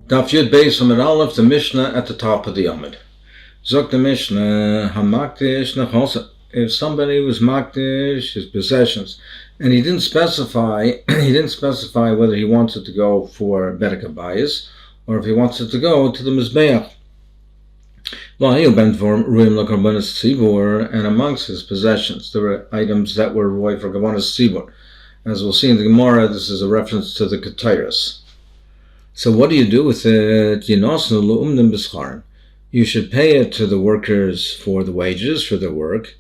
Daf Yud Beis Amud Aleph, the Mishnah at the top of the Amud. Zok the Mishnah, Hamakdish Nachos. If somebody was makdish his possessions, and he didn't specify whether he wanted to go for Bedek Abayis or if he wanted to go to the Mizbeach. And amongst his possessions, there were items that were roy for Gavanas Tzibur. As we'll see in the Gemara, this is a reference to the Ketairos. So what do you do with it? You should pay it to the workers for the wages, for their work.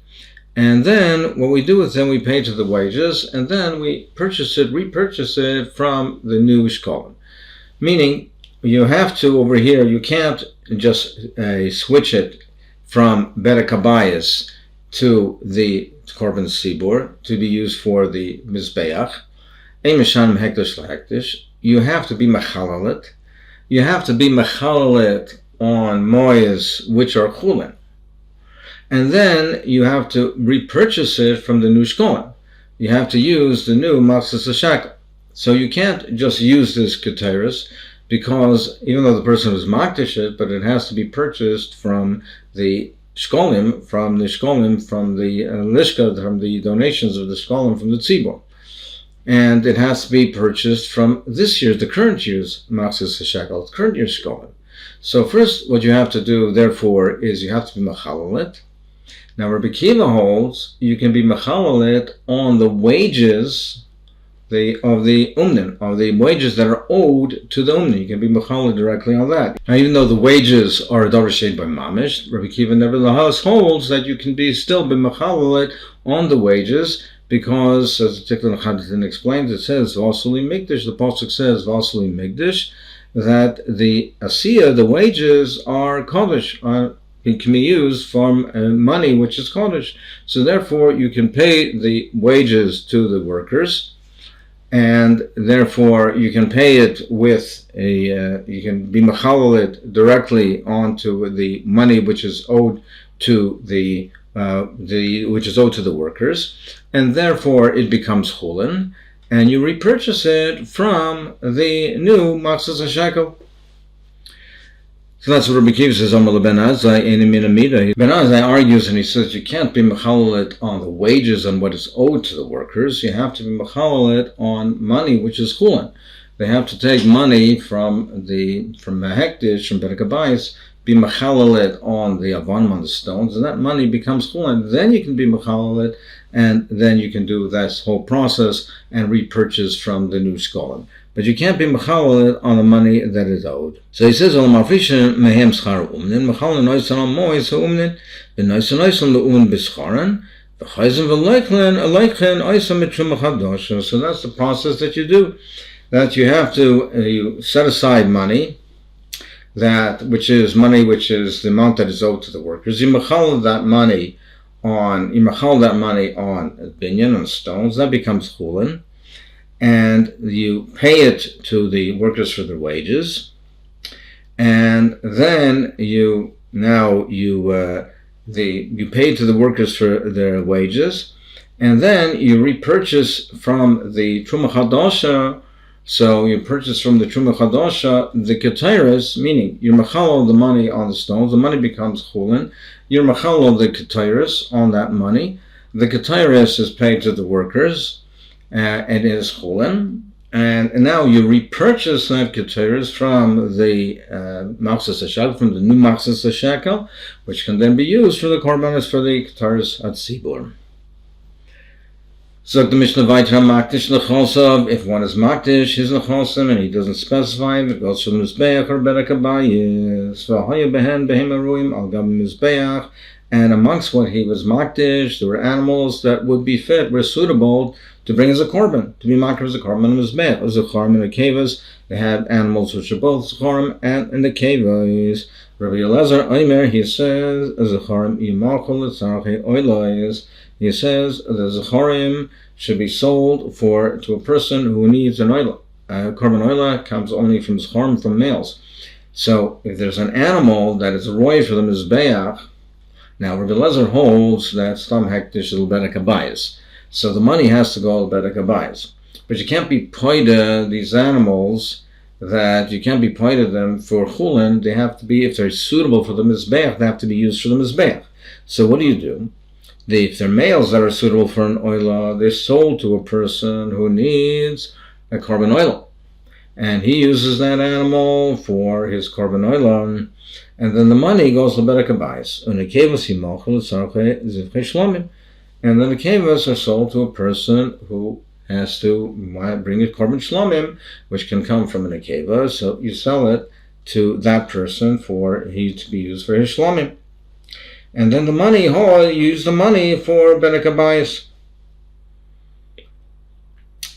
And then what we do with them, we pay to the wages, and then we repurchase it from the new shkalim. Meaning, you have to, over here, you can't just switch it from Bedek Abayis to the Korban Sibur to be used for the Mizbeach. You have to be mechalalit. You have to be mechalalit on moyes which are chulin. And then you have to repurchase it from the new shkolim. You have to use the new Masechet Shekalim. So you can't just use this Ketairos, because even though the person was makdish it, but it has to be purchased from the shkolim, from the lishka, from the donations of the shkolim from the tzibur. And it has to be purchased from the current year's Masechet Shekalim, current year's shkolim. So first, what you have to do, therefore, is you have to be mechalalit. Now, Rabbi Kiva holds you can be mechalalit on the wages of the umnin, of the wages that are owed to the umnin. You can be mechalalit directly on that. Now, even though the wages are a davar shed by mamish, Rabbi Kiva nevertheless holds that you can still be mechalalit on the wages, because, as the Tikkun Chadatin explains, it says Vasuli Migdish. The pasuk says Vasuli Migdish, that the asiyah, the wages, are kodesh. It can be used from money which is kodesh. So therefore, you can pay the wages to the workers, and therefore you can pay it with you can be mechalalit directly onto the money which is owed to the workers, and therefore it becomes chulin, and you repurchase it from the new Masechet Shekalim. So that's what Rabbi Kiva says. Ben Azai argues, and he says you can't be mechalalit on the wages on what is owed to the workers. You have to be mechalalit on money which is chulin. They have to take money from Hektish, from Bedek Abayis, be mechalalit on the avanim, on the stones, and that money becomes chulin. Then you can be mechalalit, and then you can do this whole process and repurchase from the new shkolim. But you can't be mechalalit on the money that is owed. So he says, so that's the process that you do. That you have to you set aside money, which is the amount that is owed to the workers. You mechal that money on binyan, on stones, that becomes chulin, and you pay it to the workers for their wages, and then you pay to the workers for their wages, and then you repurchase from the Truma Chadasha. So you purchase from the Truma Chadasha the Ketairos, meaning you're mechal the money on the stones, the money becomes chulin, you're mechal the Ketairos on that money, the Ketairos is paid to the workers, and it is chulin, and now you repurchase that Ketairos from the Masechet Shekalim, from the new Masechet Shekalim, which can then be used for the korbanos, for the Ketairos at Sibur. So the Mishnah Vaitra Makdish Nechosav, if one is Makdish, his Nechosim, and he doesn't specify, it goes from Mizbeach or Bedek Abayis, V'haya behen behema ruim al gam Mizbeach, and amongst what he was Makdish, there were animals that would be fit, were suitable to bring as a korban, to be Makdish as a korban in Mizbeach. As a korban in the kevas, they had animals which are both Zecharim and in the kevas. Rabbi Elazar Omer, he says, Zecharim yimachol etzarchei oilois. He says the Zecharim should be sold to a person who needs an oila. Korban oila comes only from Zecharim, from males. So if there's an animal that is a roy for the Mizbeach, now Rabbi Elazar holds that Stam Hektish is Bedek Abayis. So the money has to go to Bedek Abayis. But you can't be poida these animals that you can't be pointed them for chulin. They have to be, if they're suitable for the mizbeach, they have to be used for the mizbeach. So what do? If they're males that are suitable for an oila, they're sold to a person who needs a korban oila, and he uses that animal for his korban oila, and then the money goes to berek habayis. And then the kevas are sold to a person who has to bring a korban shlomim, which can come from an akeva, so you sell it to that person for he to be used for his shlomim. And then the money, you use the money for berek habayis.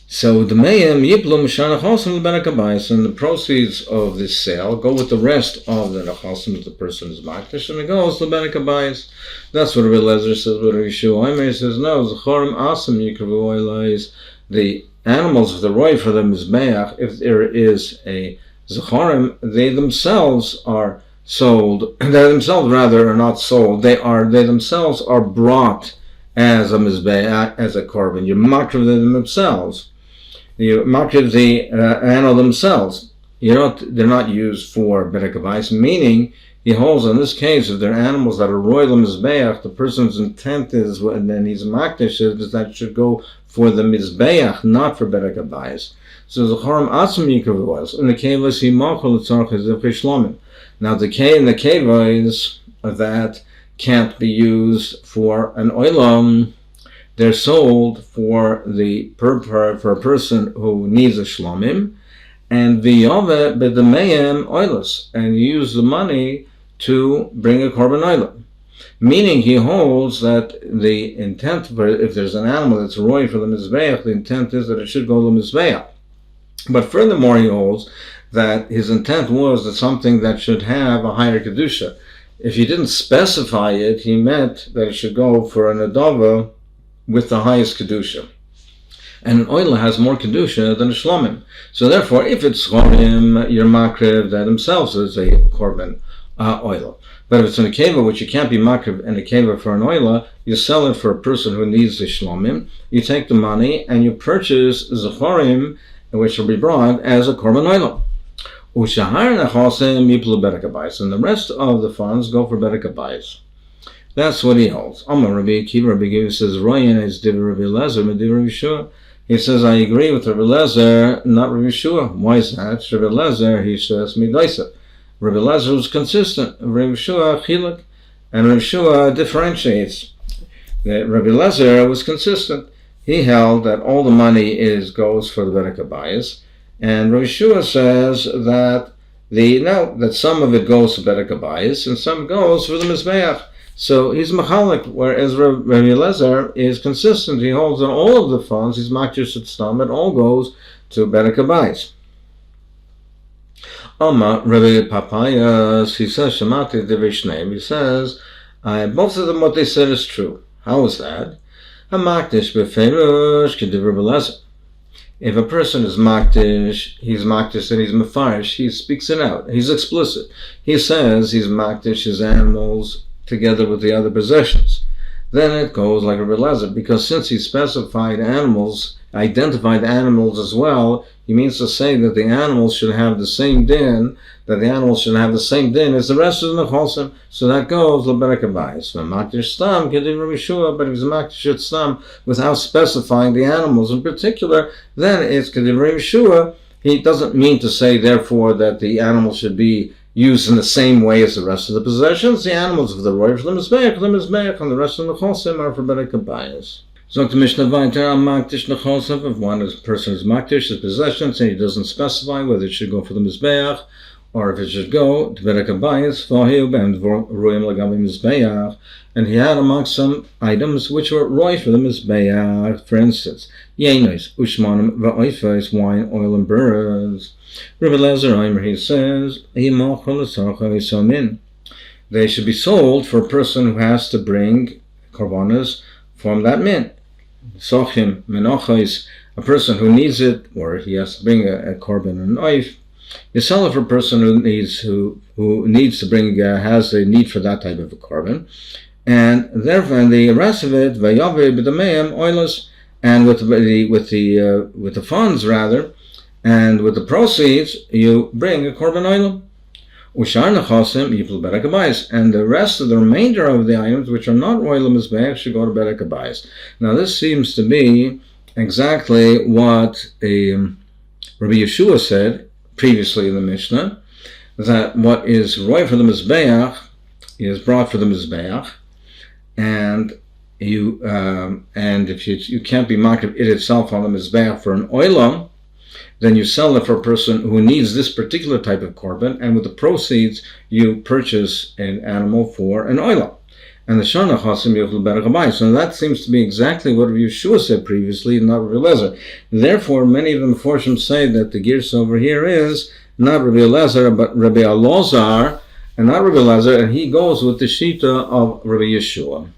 So the mayim yiplu mishana chosim berek habayis, and the proceeds of this sale go with the rest of the nechosim that the person is makdish, and it goes to berek habayis. That's what Rabbi Lezer says. But Rabbi Shua says no. Zachorim asim yikravu oilais. The animals of the roy for the mizbeach, if there is a zachorim, they themselves are sold. They themselves rather are not sold. They themselves are brought as a mizbeach, as a korban. You makriv them themselves. You makriv the animal themselves. They're not used for berek habayis, meaning he holds in this case, if they're animals that are royal mizbeach, the person's intent is, when he's makdish, is that it should go for the mizbeach, not for berek habayis. So the chorim atzim yikav oils, and the kevas yimachol etzarch ezef shlomim. Now the kevas that can't be used for an oilam, they're sold for for a person who needs a shlomim, and v'yove b'demeim oilos, and you use the money to bring a korban oila. Meaning he holds that the intent for, if there's an animal that's roy for the mizbeach, the intent is that it should go to the mizbeach. But furthermore, he holds that his intent was that something that should have a higher kedusha. If he didn't specify it, he meant that it should go for an adava with the highest kedusha. And an oila has more kedusha than a shlomim. So therefore, if it's shlomim, your makriv that themselves is a korban oila. But if it's an akeva, which you can't be makriv an akeva for an oila, you sell it for a person who needs the shlomim. You take the money and you purchase zachorim, which will be brought as a korban oila. And the rest of the funds go for berek habayis. That's what he holds. Amar Rabbi Akiva, Rabbi Akiva says, Royan is div Rabbi Lezer, mediv Rabbi Shua. He says, I agree with Rabbi Lezer, not Rabbi Shua. Why is that? Rabbi Lezer, he says, midaisa. Rabbi Lezer was consistent. Rabbi Shua, chilak. And Rabbi Shua differentiates. Rabbi Lezer was consistent. He held that all the money goes for the berek habayis. And Rabbi Shua says that that some of it goes to berek habayis and some goes for the mizbeach. So he's machalik, whereas Rabbi Lezer is consistent. He holds that all of the funds, he's makdish at stam, it all goes to berek habayis. Rabbi Papayas, he says, Shemati Devishneim, he says, both of them, what they said is true. How is that? Makdish befeirush k'div Rabbi Lezer. If a person is makdish, he's makdish and he's mefarish, he speaks it out. He's explicit. He says he's makdish his animals together with the other possessions. Then it goes like Rabbi Lezer, because since he specified animals, identified animals as well, he means to say that the animals should have the same din, as the rest of the nechosim. So that goes leberek habayis. Makdish stam k'div Rabbi Shua, but if he's makdish stam without specifying the animals in particular, then it's k'div Rabbi Shua. He doesn't mean to say, therefore, that the animals should be used in the same way as the rest of the possessions. The animals of the roy for the mizbeach, and the rest of the nechosim are for berek habayis. So the Mishnah weiter, makdish nechosim, if one person is makdish his possessions and he doesn't specify whether it should go for the mizbeach or if it should go to berek habayis, and he had amongst some items which were roy for the mizbeach, for instance, yenos, ushmanim, va'oifes, wine, oil, and burrs. Rabbi Lezer, he says, they should be sold for a person who has to bring korbanos from that min. Sochim, menochais, a person who needs it, or he has to bring a korban and knife. You sell it for a person who needs to bring, has a need for that type of a korban, and therefore the rest of it, vayave b'dameim oilus, and with the funds rather, and with the proceeds you bring a korban oilam. Ushar nechasim yipul berek habayis, and the rest of the remainder of the items which are not oilam mizbeach should go to berek habayis. Now this seems to be exactly what Rabbi Yeshua said previously in the Mishnah, that what is roy for the mizbeach is brought for the mizbeach, and if you can't be makriv it itself on the mizbeach for an oilam, then you sell it for a person who needs this particular type of korban, and with the proceeds you purchase an animal for an oilam. And the shana chasim yochel berek habayis. So that seems to be exactly what Rabbi Yeshua said previously, not Rabbi Eliezer. Therefore, many of the Meforshim say that the Girs over here is not Rabbi Eliezer, but Rabbi Elazar, and not Rabbi Eliezer, and he goes with the shita of Rabbi Yeshua.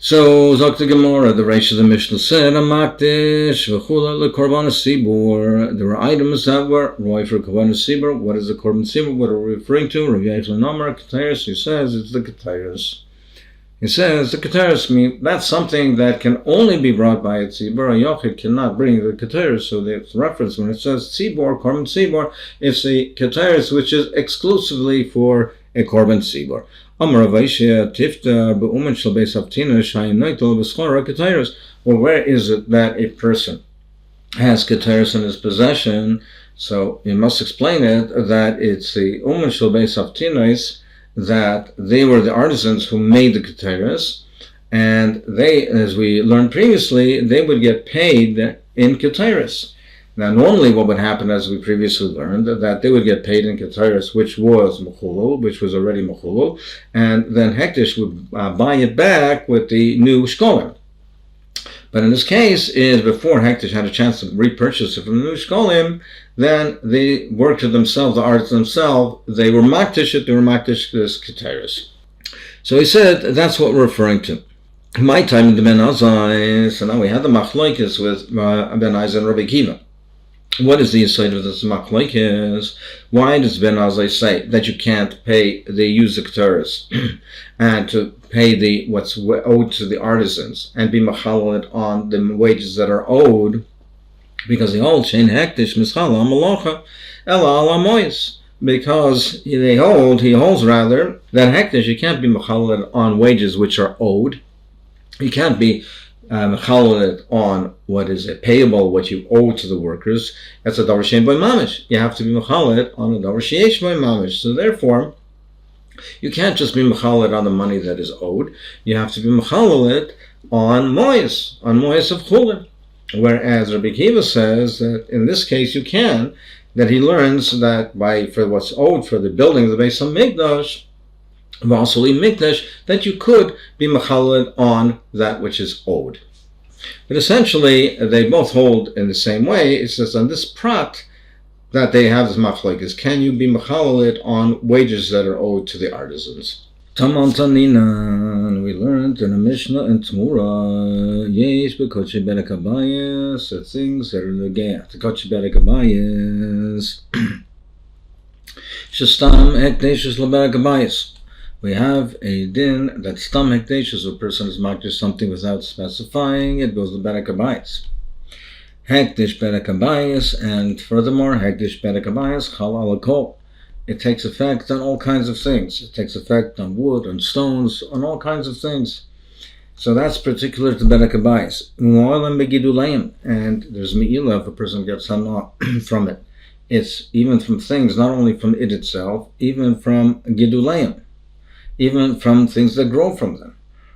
So, Dr. Gemara, the Reish of the Mishnah said, Amakdish v'chula lekorban sibur. There were items that were roy for korban sibur. What is the korban sibur? What are we referring to? Rav Yechon Namar Ketairos. He says it's the Ketairos. He says the Ketairos means that's something that can only be brought by a tzibur. A yochid cannot bring the Ketairos. So the reference when it says tzibur, korban tzibur, it's a Ketairos which is exclusively for a korban tzibur. Well, where is it that a person has ketairos in his possession? So you must explain it that it's the umen shel beis avtinos, that they were the artisans who made the ketairos, and they, as we learned previously, they would get paid in ketairos. Now, normally what would happen, as we previously learned, that they would get paid in ketairos, which was mechulul, which was already mechulul, and then Hektish would buy it back with the new shkolim. But in this case, is before Hektish had a chance to repurchase it from the new shkolim, then they worked it themselves, the artists themselves, they were maktish it, they were maktish this ketairos. So he said, that's what we're referring to. My time in the Ben Azai, so now we had the machlokes with Ben Azai and Rabbi Kiva. What is the insight of this machlokes? Why does Ben Azai say that you can't pay the user ketairos and to pay what's owed to the artisans and be machalal on the wages that are owed? Because the old chain hektish mischal malacha ela ala mois. Because he holds rather that hektish you can't be machalal on wages which are owed. You can't be mechalal on what is payable, what you owe to the workers. That's a davar shein by mamish. You have to be mechalal on a davar sheyesh by mamish. So therefore, you can't just be mechalal on the money that is owed. You have to be mechalal on moyes of chulin. Whereas Rabbi Kiva says that in this case you can, that he learns that for what's owed for the building of the Beis HaMikdash, Vasuli Mikdash, that you could be mechalal on that which is owed. But essentially, they both hold in the same way. It says on this prat that they have this machlokes. Can you be mechalal on wages that are owed to the artisans? Taman Tanina, we learned in a Mishnah in Tmura, yesh bekoche berek habayis, that things that are the gayat, the koche berek habayis, shestam hekdeshus leberek habayis. We have a din that stam hekdeshus, a person is makdish something without specifying, it goes to berek habayis. Hekdesh berek habayis, and furthermore, hekdesh berek habayis chal ala kol. It takes effect on all kinds of things. It takes effect on wood, on stones, on all kinds of things. So that's particular to berek habayis. And there's me'ilah if a person gets hana from it. It's even from things, not only from it itself, even from gidulayim, even from things that grow from them.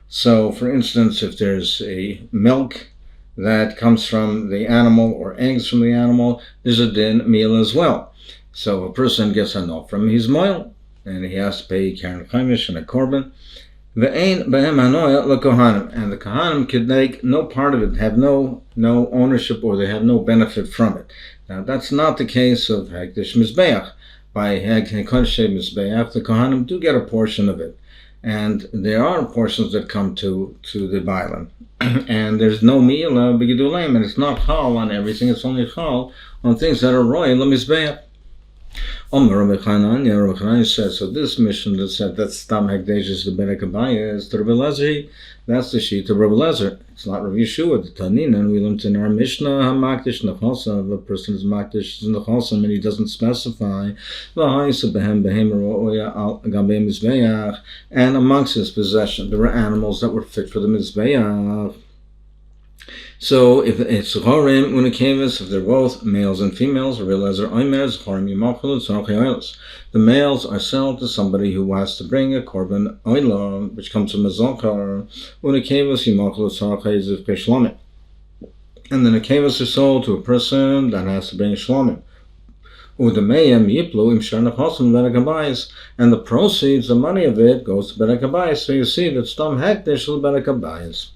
So, for instance, if there's a milk that comes from the animal or eggs from the animal, there's a din meal as well. So a person gets a no from his moil, and he has to pay karen chaimish and a korban. Ve'ein behem hanoya lekohanim, and the kohanim could make no part of it, have no ownership, or they have no benefit from it. Now that's not the case of hekdesh mizbeach. By hekdesh mizbeach, the kohanim do get a portion of it, and there are portions that come to the bailam, and there's no mi'ila b'geduleim, and it's not chal on everything. It's only chal on things that are roy lemizbeach. Rabbi Chananya says, so this mission that said that Stam Hekdesh is the Berek Abayis, to Rabbi Lezer, that's the sheet of Rabbi Lezer. It's not Rabbi Yeshua, the Tanin, and we learned in our Mishnah, HaMakdish Nechosam, if a person is Makdish Nechosam and he doesn't specify, and amongst his possession, there were animals that were fit for the Mizbeach. So if it's Chorim Unikevis, if they're both males and females, the males are sold to somebody who has to bring a korban oila, which comes from a zokar. Unikevis Yimachlu Sarachayz of Peshlomim. And then the kevas are sold to a person that has to bring a shlomim. And the proceeds, the money of it, goes to Berek Abayis. So you see that Stam Hekdesh is Berek Abayis.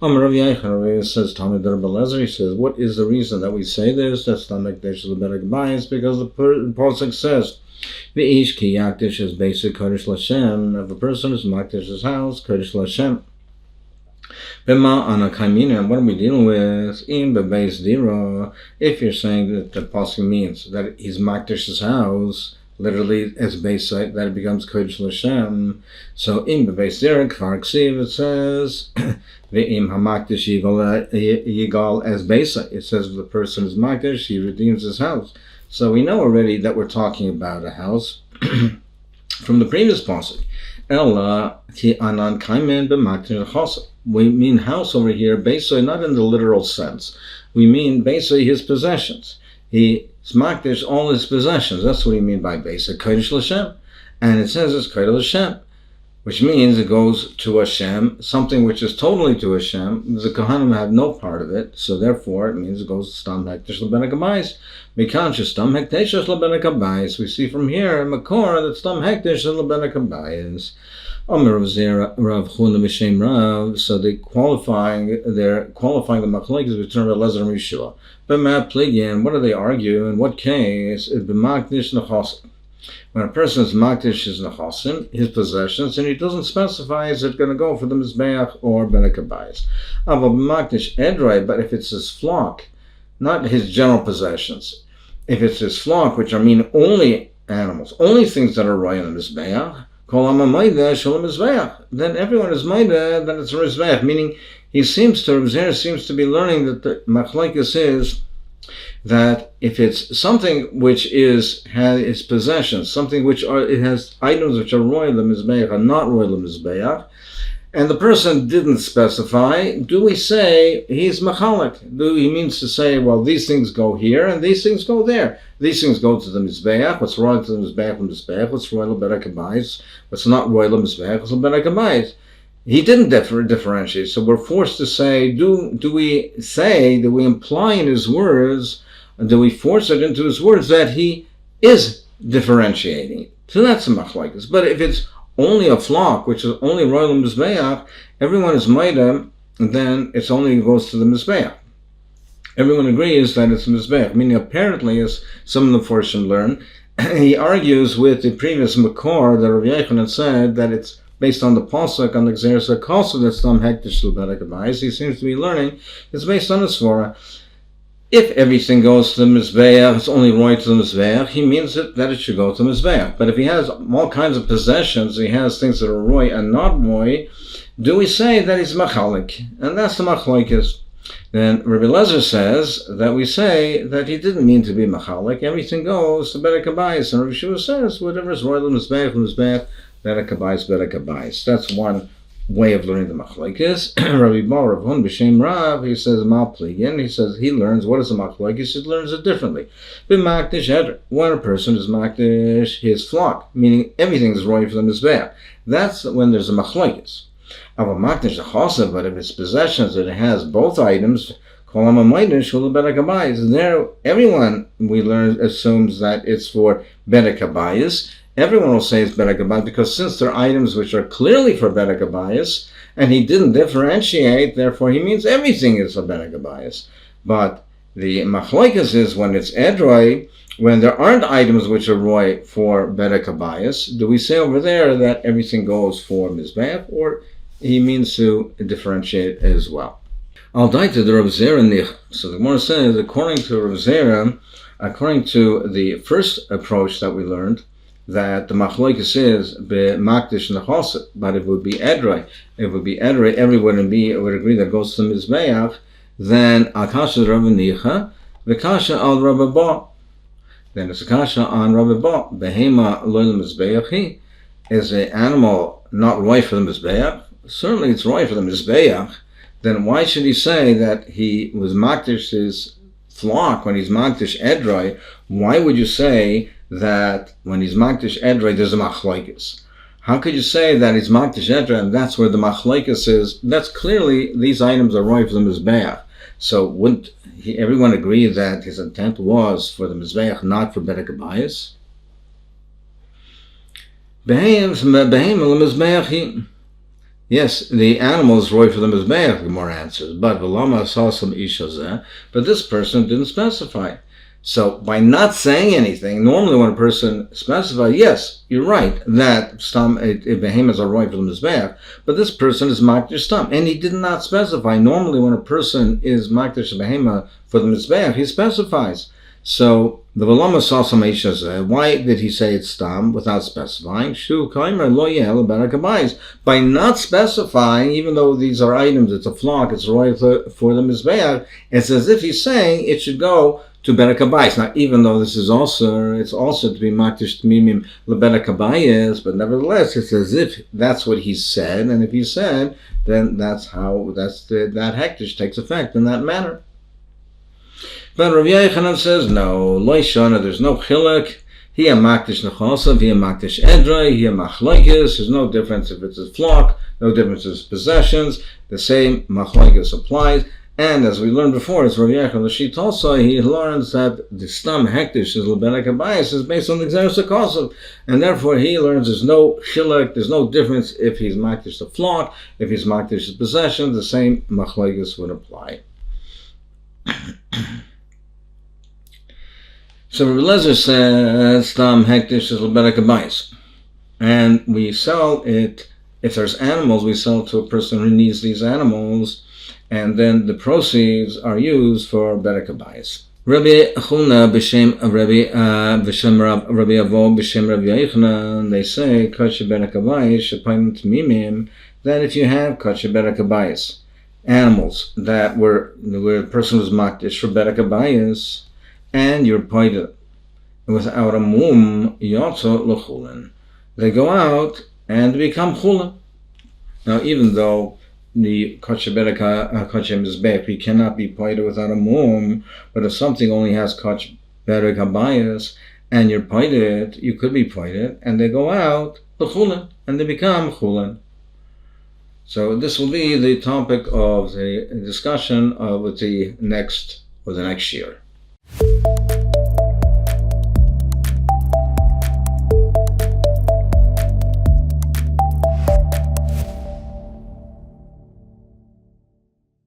Rav Yechon says, Talmud Rabbi Lezer, he says, what is the reason that we say this? That Stam Hekdesh is Berek Abayis, because the pasuk says, V'ish ki yakdish is basic Kodesh Lashem. If a person is makdish his house, Kodesh Lashem. And what are we dealing with? If you're saying that the pasuk means that he's makdish his house, literally as base site, that it becomes Kodesh Lashem. So in bebeis dira kfar ksiv, it says ve'im hamakdish yigal as base site. It says if the person is makdish, he redeems his house. So we know already that we're talking about a house from the previous pasuk. We mean house over here, basically not in the literal sense. We mean basically his possessions. He makdish all his possessions. That's what we mean by basic Kodesh L'Shem. And it says it's Kodesh L'Shem, which means it goes to Hashem, something which is totally to Hashem. The Kohanim have no part of it, so therefore it means it goes to Stam Hekdesh L'Berek Abayis. Mikan Stam Hekdesh L'Berek Abayis. We see from here in Makor that Stam Hekdesh L'Berek Abayis. Rav Chuna B'Shem Rav. So they're qualifying the machlokes between Rabbi Lezer and Yeshua. B'ma pligin. What do they argue? In what case? It b'makdish nechosim. When a person is makdish his nechosim, his possessions, and he doesn't specify is it going to go for the mizbeach or Berek Abayis. Ava b'makdish edrei. But if it's his flock, not his general possessions, if it's his flock, which I mean only animals, only things that are right on the mizbeach. Then everyone is maida, then it's a mizbeach. Meaning, Rav Zer seems to be learning that the machlokes is that if it's something which has its possessions, something which it has items which are royal mizbeach and not royal mizbeach, and the person didn't specify, do we say he's machalik? He means to say, well, these things go here and these things go there. These things go to the mizbeach. What's royal to the mizbeach, what's royal Berek Abayis, what's not royal mizbeach, what's Berek Abayis. He didn't differentiate, so we're forced to say, do we imply in his words, do we force it into his words that he is differentiating? So that's the machlokes. But if it's only a flock, which is only royal mizbeach, everyone is maida, then it only goes to the mizbeach. Everyone agrees that it's mizbeach, meaning apparently, as some of the Forshim learn, he argues with the previous Makor that Rav Yechon had said that it's based on the pasuk on the Gzeres HaKosov that Stam Hekdesh L'Berek Abayis. He seems to be learning it's based on the Svara. If everything goes to the mizbeach, it's only roy to the mizbeach, he means that it should go to the mizbeach. But if he has all kinds of possessions, he has things that are roy and not roy, do we say that he's machalik? And that's the machlokes. Then Rabbi Lezer says that we say that he didn't mean to be machalik. Everything goes to Berek Abayis. And Rabbi Yeshua says whatever is roy to the mizbeach, Berek Abayis. That's one way of learning the machlokes. Rabbi Bar Rav Hun B'Shem Rav, he says mal pligin. He says he learns what is a machlokes. He learns it differently. B'makdish eder. When a person is makdish his flock, meaning everything is roy for the mizbeach, that's when there's a machlokes. Av makdish nechosim, but if it's possessions and it has both items, kol ha'mamaydish hu Berek Abayis. There, everyone we learn assumes that it's for Berek Abayis. Everyone will say it's Berek Abayis because since they're items which are clearly for Berek Abayis, and he didn't differentiate, therefore he means everything is for Berek Abayis. But the machlokes is when it's edroi, when there aren't items which are roy for Berek Abayis, do we say over there that everything goes for mizbeach, or he means to differentiate as well? I'll die to the Rav Zera. So the Gemara says, according to Rav Zera, According to the first approach that we learned, that the machlokes is be-makdish nechosim, but if it would be edrei, everyone would agree that goes to the mizbeach, then akasha Rav Nicha, the kasha al Rav Ba. Then it's a kasha on Rav Ba. Behema loyal mizbeachi, is an animal not right for the mizbeach? Certainly it's right for the mizbeach. Then why should he say that he was makdish his flock when he's makdish edrei? Why would you say that when he's makdish edrei there's a machlokes? How could you say that he's makdish edrei and that's where the machlokes is? That's clearly these items are right for the mizbeach. So wouldn't everyone agree that his intent was for the mizbeach, not for berek habayis? Yes, the animal is right for the mizbeach, Gemara answers, but this person didn't specify. So by not saying anything, normally when a person specifies, yes, you're right, that behemoths are right for the mizbeach, but this person is makdish stam, and he did not specify. Normally when a person is makdish behemoth for the mizbeach, he specifies. So the Velama Sasam Eishazeh, why did he say it's stam without specifying? Shu Kaimer Lo Yehel Berek habayis. By not specifying, even though these are items, it's a flock, it's right for the mizbeach, it's as if he's saying it should go to berek habayis. Now, even though it's also to be makdish tmimim leberek habayis, but nevertheless, it's as if that's what he said, and if he said, then that hektish takes effect in that manner. But Rav Yochanan says, no, loishana, there's no chilek. He a makdish nechosav, he a makdish edrei, he a machlokes. There's no difference if it's a flock, no difference if it's possessions. The same machlokes applies. And as we learned before, it's Rav Yochanan Lashit also, he learns that the stam hektish is leberek habayis is based on the xeris hakosav, and therefore he learns there's no chilek, there's no difference if he's makdish the flock, if he's makdish the possession, the same machlokes would apply. So Rabbi Lezer says, stam hektish is leberek habayis, and we sell it, if there's animals, we sell to a person who needs these animals, and then the proceeds are used for berek habayis. Rabbi Chuna b'shem Rabbi Avo b'shem Rabbi Yochanan, they say kosher berek habayis shepayim tmimim, that if you have kosher berek habayis, animals that where a person was makdish for berek habayis, and you're pointed without a mum yotzo l'chulin, they go out and become chulin. Now, even though the kosher berek mizbeach, we cannot be pointed without a mum, but if something only has kosher berek habayis and you're pointed, you could be pointed, and they go out l'chulin and they become chulin. So this will be the topic of the discussion with the next year.